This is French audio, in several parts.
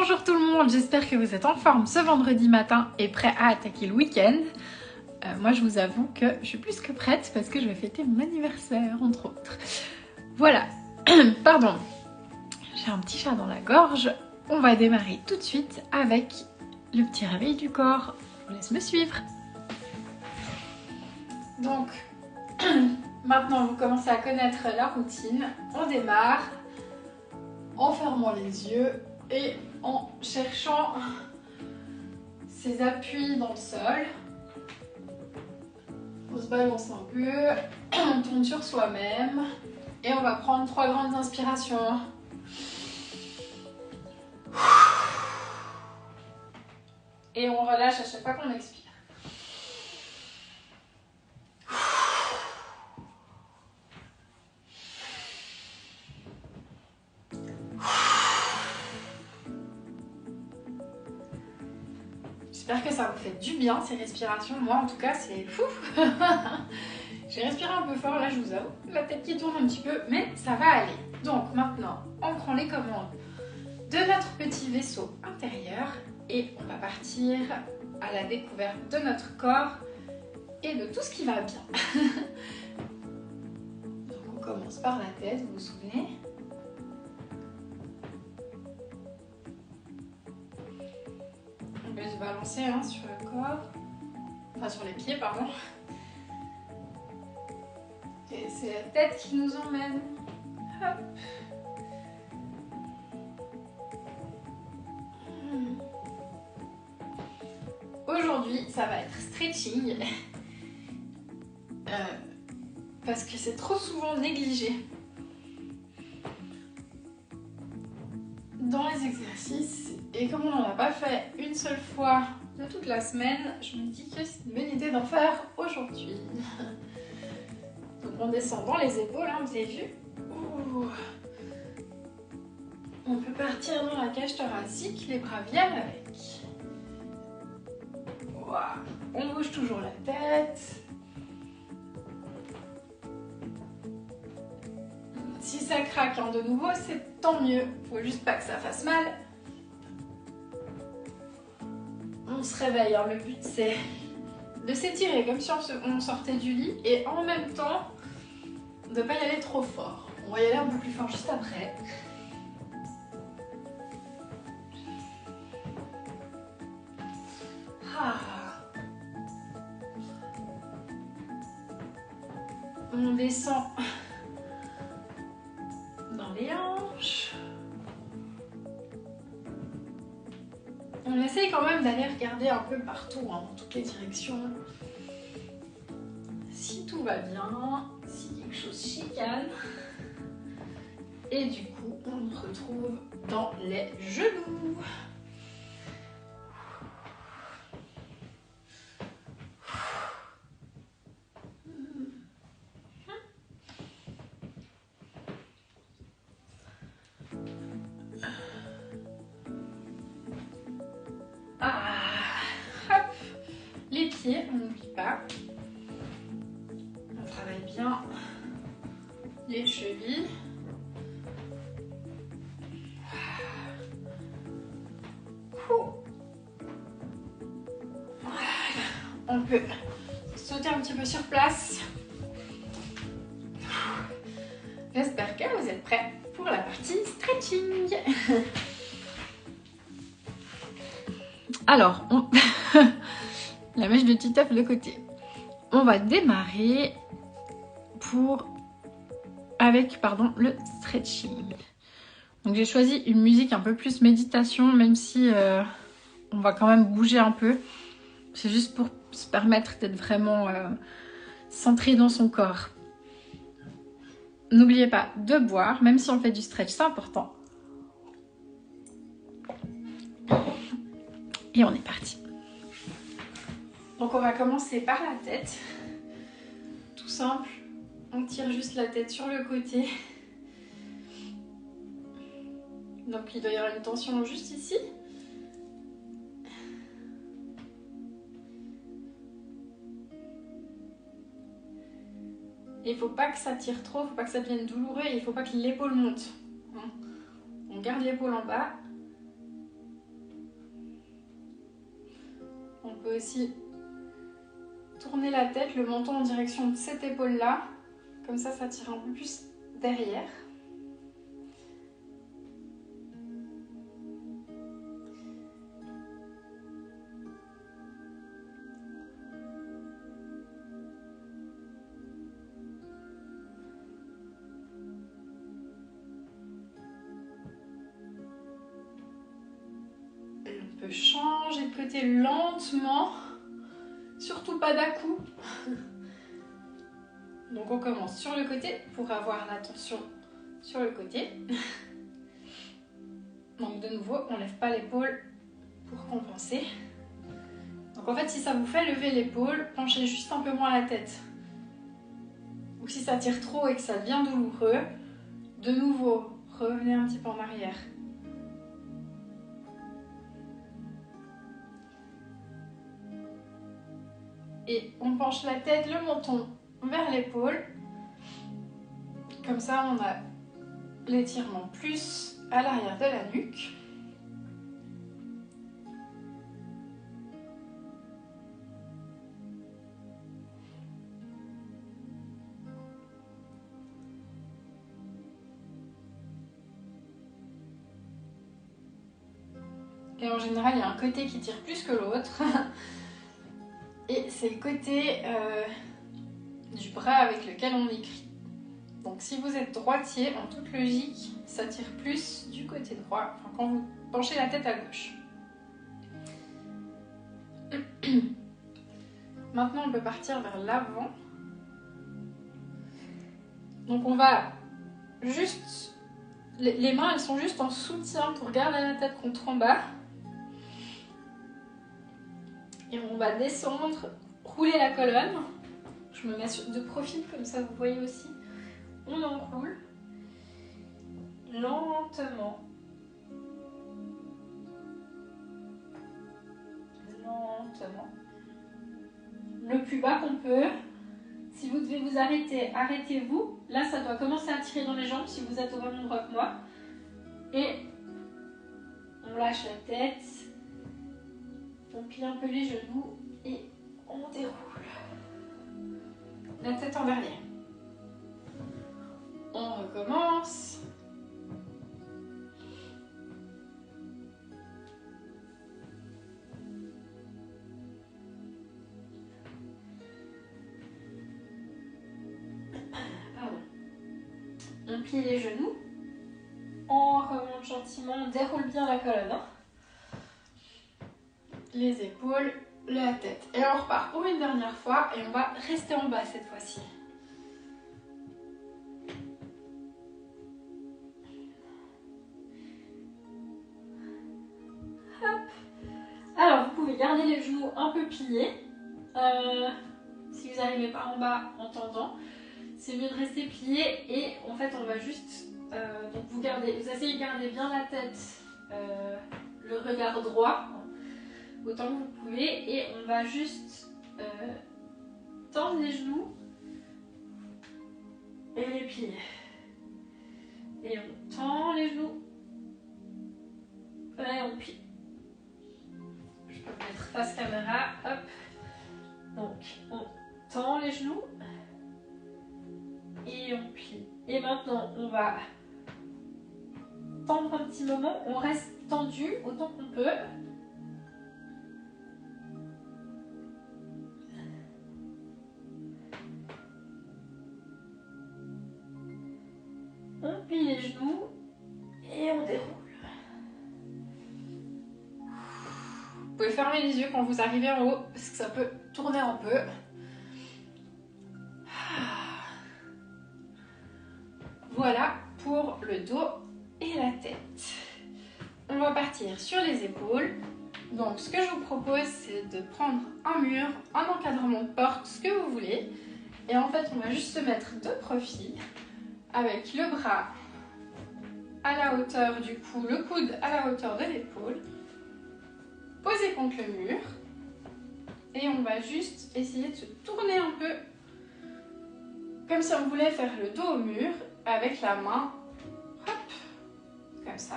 Bonjour tout le monde, j'espère que vous êtes en forme ce vendredi matin et prêts à attaquer le week-end. Moi je vous avoue que je suis plus que prête parce que je vais fêter mon anniversaire entre autres. Voilà, pardon, j'ai un petit chat dans la gorge. On va démarrer tout de suite avec le petit réveil du corps. Je vous laisse me suivre. Donc, maintenant vous commencez à connaître la routine. On démarre en fermant les yeux et en cherchant ses appuis dans le sol. On se balance un peu, on tourne sur soi-même et on va prendre 3 grandes inspirations. Et on relâche à chaque fois qu'on expire. J'espère que ça vous fait du bien ces respirations. Moi en tout cas c'est fou. J'ai respiré un peu fort là, je vous avoue. La tête qui tourne un petit peu, mais ça va aller. Donc maintenant, on prend les commandes de notre petit vaisseau intérieur et on va partir à la découverte de notre corps et de tout ce qui va bien. Donc on commence par la tête, vous vous souvenez? On peut se balancer sur le corps, enfin sur les pieds pardon. Et c'est la tête qui nous emmène. Hop. Aujourd'hui, ça va être stretching parce que c'est trop souvent négligé dans les exercices. Et comme on n'en a pas fait une seule fois de toute la semaine, je me dis que c'est une bonne idée d'en faire aujourd'hui. Donc on descend dans les épaules, hein, vous avez vu. Ouh. On peut partir dans la cage thoracique, les bras viennent avec. Wow. On bouge toujours la tête. Si ça craque de nouveau, c'est tant mieux. Faut juste pas que ça fasse mal. On se réveille, hein. Le but c'est de s'étirer comme si on sortait du lit et en même temps de ne pas y aller trop fort. On va y aller un peu plus fort juste après. Ah. On descend dans les hanches. On essaye quand même d'aller regarder un peu partout, hein, dans toutes les directions. Si tout va bien, si quelque chose chicane. Et du coup, on se retrouve dans les genoux. Hop. Les pieds, on n'oublie pas. On travaille bien les chevilles. On peut sauter un petit peu sur place. J'espère que vous êtes prêts pour la partie stretching. Alors, la mèche de Titeuf de côté. On va démarrer avec le stretching. Donc j'ai choisi une musique un peu plus méditation, même si on va quand même bouger un peu. C'est juste pour se permettre d'être vraiment centré dans son corps. N'oubliez pas de boire, même si on fait du stretch, c'est important. Et on est parti. Donc on va commencer par la tête. Tout simple, on tire juste la tête sur le côté. Donc il doit y avoir une tension juste ici. Il ne faut pas que ça tire trop, il ne faut pas que ça devienne douloureux et il ne faut pas que l'épaule monte. On garde l'épaule en bas. peut aussi tourner la tête, le menton en direction de cette épaule-là. Comme ça tire un peu plus derrière. On peut changer de côté lentement, surtout pas d'un coup. Donc on commence sur le côté pour avoir l'attention sur le côté. Donc de nouveau, on ne lève pas l'épaule pour compenser. Donc en fait, si ça vous fait lever l'épaule, penchez juste un peu moins la tête. Ou si ça tire trop et que ça devient douloureux, de nouveau, revenez un petit peu en arrière. Et on penche la tête, le menton vers l'épaule. Comme ça, on a l'étirement plus à l'arrière de la nuque. Et en général, il y a un côté qui tire plus que l'autre. Et c'est le côté du bras avec lequel on écrit. Donc si vous êtes droitier, en toute logique, ça tire plus du côté droit, enfin, quand vous penchez la tête à gauche. Maintenant, on peut partir vers l'avant. Donc on va juste... Les mains, elles sont juste en soutien pour garder la tête contre en bas. Et on va descendre, rouler la colonne. Je me mets de profil, comme ça vous voyez aussi. On enroule lentement. Lentement. Le plus bas qu'on peut. Si vous devez vous arrêter, arrêtez-vous. Là, ça doit commencer à tirer dans les jambes si vous êtes au même endroit que moi. Et on lâche la tête. On plie un peu les genoux et on déroule. La tête en dernier. On recommence. Pardon. On plie les genoux. On remonte gentiment. On déroule bien la colonne. Les épaules, la tête. Et on repart pour une dernière fois et on va rester en bas cette fois-ci. Hop. Alors, vous pouvez garder les genoux un peu pliés. Si vous n'arrivez pas en bas en tendant, c'est mieux de rester plié. Et en fait, on va juste... donc vous essayez de garder bien la tête, le regard droit, autant que vous pouvez, et on va juste tendre les genoux et les plier. Et on tend les genoux et on plie. Je peux mettre face caméra, hop. Donc on tend les genoux et on plie. Et maintenant on va tendre un petit moment, on reste tendu autant qu'on peut. On plie les genoux et on déroule. Vous pouvez fermer les yeux quand vous arrivez en haut parce que ça peut tourner un peu. Voilà pour le dos et la tête. On va partir sur les épaules. Donc ce que je vous propose, c'est de prendre un mur, un encadrement de porte, ce que vous voulez. Et en fait, on va juste se mettre de profil avec le bras à la hauteur du cou, le coude à la hauteur de l'épaule, posé contre le mur. Et on va juste essayer de se tourner un peu comme si on voulait faire le dos au mur avec la main, hop, comme ça.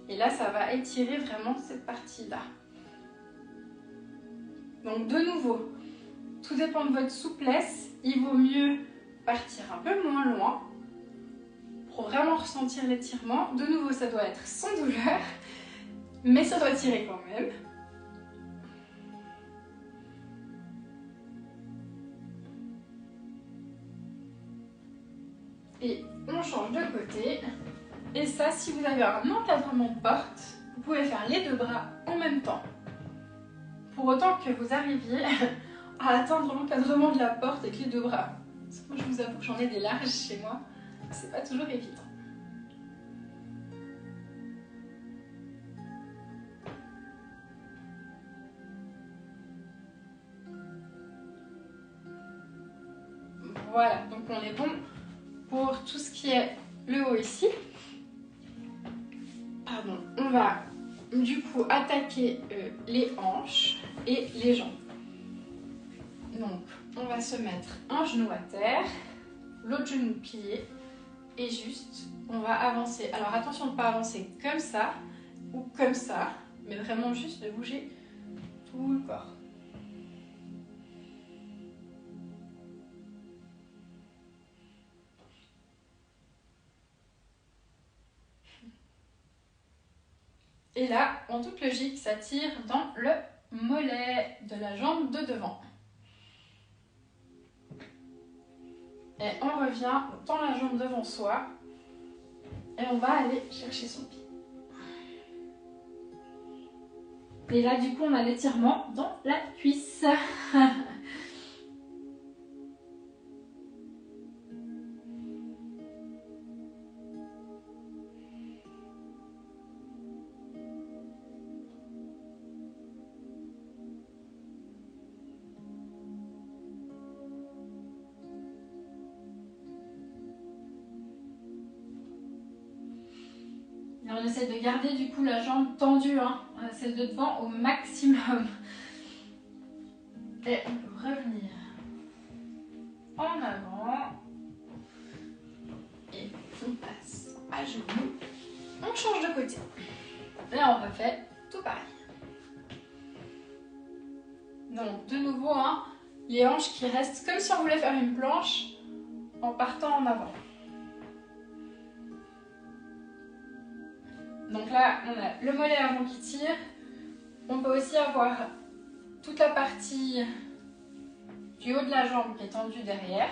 Et là, ça va étirer vraiment cette partie-là. Donc de nouveau, tout dépend de votre souplesse. Il vaut mieux partir un peu moins loin pour vraiment ressentir l'étirement. De nouveau, ça doit être sans douleur, mais ça doit tirer quand même. Et on change de côté. Et ça, si vous avez un encadrement de porte, vous pouvez faire les deux bras en même temps. Pour autant que vous arriviez à atteindre l'encadrement de la porte avec les deux bras. Parce que moi, je vous avoue que j'en ai des larges chez moi. C'est pas toujours évident. Voilà, donc on est bon pour tout ce qui est le haut ici. Pardon, on va du coup attaquer les hanches et les jambes. Donc on va se mettre un genou à terre, l'autre genou plié et juste on va avancer. Alors attention de ne pas avancer comme ça ou comme ça, mais vraiment juste de bouger tout le corps. Et là, en toute logique, ça tire dans le mollet de la jambe de devant. Et on revient, on tend la jambe devant soi et on va aller chercher son pied. Et là, du coup, on a l'étirement dans la cuisse. Et on essaie de garder du coup la jambe tendue, hein, celle de devant au maximum. Et on peut revenir en avant. Et on passe à genoux. On change de côté. Là on refait tout pareil. Donc de nouveau, hein, les hanches qui restent comme si on voulait faire une planche en partant en avant. Donc là, on a le mollet avant qui tire. On peut aussi avoir toute la partie du haut de la jambe qui est tendue derrière.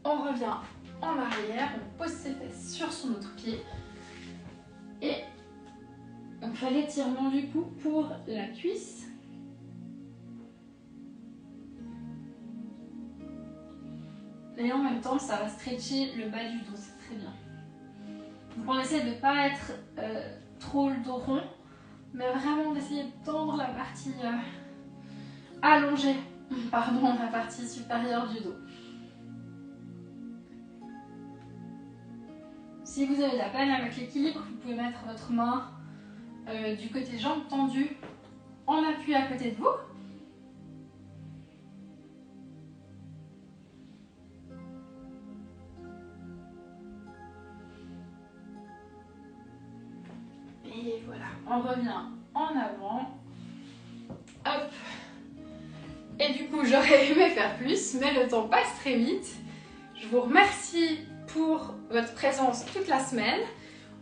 On revient en arrière, on pose ses fesses sur son autre pied. Et on fait l'étirement du coup pour la cuisse. Et en même temps, ça va stretcher le bas du dos, c'est très bien. Donc on essaie de ne pas être trop le dos rond, mais vraiment d'essayer de tendre la partie allongée, pardon, la partie supérieure du dos. Si vous avez de la peine avec l'équilibre, vous pouvez mettre votre main du côté jambe tendue en appui à côté de vous. Et voilà, on revient en avant. Hop. Et du coup, j'aurais aimé faire plus, mais le temps passe très vite. Je vous remercie pour votre présence toute la semaine.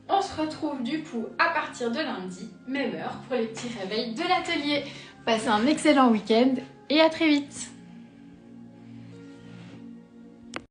On se retrouve du coup à partir de lundi, même heure, pour les petits réveils de l'atelier. Passez un excellent week-end et à très vite.